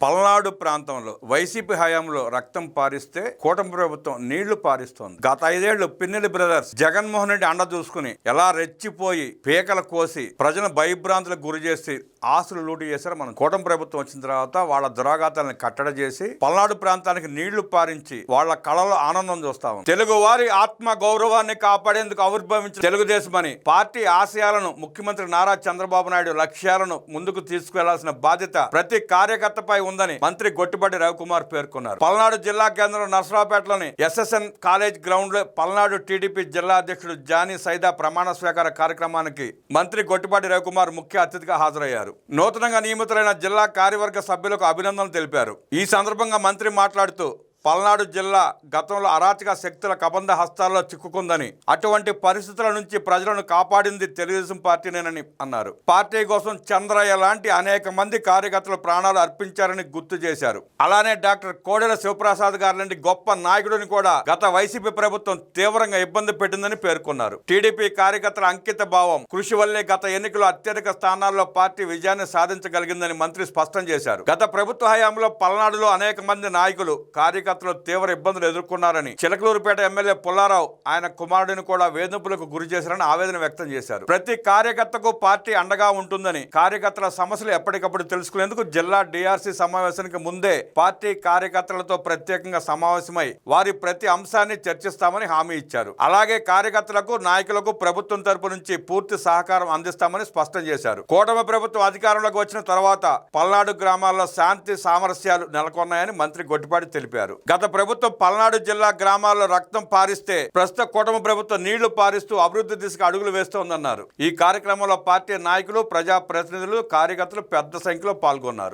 పల్నాడు ప్రాంతంలో వైసీపీ హయాంలో రక్తం పారిస్తే కూటమి ప్రభుత్వం నీళ్లు పారిస్తోంది. గత 5 ఏళ్లు పిన్నెల్లి బ్రదర్స్ జగన్మోహన్ రెడ్డి అండ చూసుకుని ఎలా రెచ్చిపోయి పీకల కోసి ప్రజలను భయభ్రాంతులకు గురి చేసి ఆస్తులు లూటు చేశారు. మనం కూటమి ప్రభుత్వం వచ్చిన తర్వాత వాళ్ళ దురాఘాతాలను కట్టడి చేసి పల్నాడు ప్రాంతానికి నీళ్లు పారించి వాళ్ళ కళలో ఆనందం చూస్తాము. తెలుగు వారి ఆత్మ గౌరవాన్ని కాపాడేందుకు ఆవిర్భవించిన తెలుగుదేశమని పార్టీ ఆశయాలను ముఖ్యమంత్రి నారా చంద్రబాబు నాయుడు లక్ష్యాలను ముందుకు తీసుకువెళ్లాల్సిన బాధ్యత ప్రతి కార్యకర్తపై ఉందని మంత్రి గొట్టిపాటి రవికుమార్ పేర్కొన్నారు. పల్నాడు జిల్లా కేంద్రం నర్సరావుపేటలోని ఎస్ఎస్ఎన్ కాలేజ్ గ్రౌండ్ లో పల్నాడు టీడీపీ జిల్లా అధ్యక్షుడు జానీ సైదా ప్రమాణ స్వీకార కార్యక్రమానికి మంత్రి గొట్టిపాటి రవికుమార్ ముఖ్య అతిథిగా హాజరయ్యారు. నూతనంగా నియమితులైన జిల్లా కార్యవర్గ సభ్యులకు అభినందనలు తెలిపారు. ఈ సందర్భంగా మంత్రి మాట్లాడుతూ పల్నాడు జిల్లా గతంలో అరాచక శక్తుల కబంధ హస్తాల్లో చిక్కుకుందని, అటువంటి పరిస్థితుల నుంచి ప్రజలను కాపాడింది తెలుగుదేశం పార్టీనేనని అన్నారు. పార్టీ కోసం చంద్రయ్య లాంటి అనేక మంది కార్యకర్తలు ప్రాణాలు అర్పించారని గుర్తు చేశారు. అలానే డాక్టర్ కోడెల శివప్రసాద్ గారి లాంటి గొప్ప నాయకుడిని కూడా గత వైసీపీ ప్రభుత్వం తీవ్రంగా ఇబ్బంది పెట్టిందని పేర్కొన్నారు. టీడీపీ కార్యకర్తల అంకిత భావం, కృషి వల్లే గత ఎన్నికల్లో అత్యధిక స్థానాల్లో పార్టీ విజయాన్ని సాధించగలిగిందని మంత్రి స్పష్టం చేశారు. గత ప్రభుత్వ హయాంలో పల్నాడులో అనేక మంది నాయకులు కార్యకర్తలు తీవ్ర ఇబ్బందులు ఎదుర్కొన్నారని, చిలకలూరుపేట ఎమ్మెల్యే పుల్లారావు ఆయన కుమారుడిని కూడా వేధింపులకు గురి చేశారని ఆవేదన వ్యక్తం చేశారు. ప్రతి కార్యకర్తకు పార్టీ అండగా ఉంటుందని, కార్యకర్తల సమస్యలు ఎప్పటికప్పుడు తెలుసుకునేందుకు జిల్లా డిఆర్సీ సమావేశానికి ముందే పార్టీ కార్యకర్తలతో ప్రత్యేకంగా సమావేశమై వారి ప్రతి అంశాన్ని చర్చిస్తామని హామీ ఇచ్చారు. అలాగే కార్యకర్తలకు, నాయకులకు ప్రభుత్వం తరపు నుంచి పూర్తి సహకారం అందిస్తామని స్పష్టం చేశారు. కూటమి ప్రభుత్వం అధికారంలోకి వచ్చిన తర్వాత పల్నాడు గ్రామాల్లో శాంతి సామరస్యాలు నెలకొన్నాయని మంత్రి గొట్టిపాటి తెలిపారు. గత ప్రభుత్వం పల్నాడు జిల్లా గ్రామాల్లో రక్తం పారిస్తే ప్రస్తుత కూటమి ప్రభుత్వం నీళ్లు పారిస్తూ అభివృద్ధి దిశగా అడుగులు వేస్తోందన్నారు. ఈ కార్యక్రమంలో పార్టీ నాయకులు, ప్రజాప్రతినిధులు, కార్యకర్తలు పెద్ద సంఖ్యలో పాల్గొన్నారు.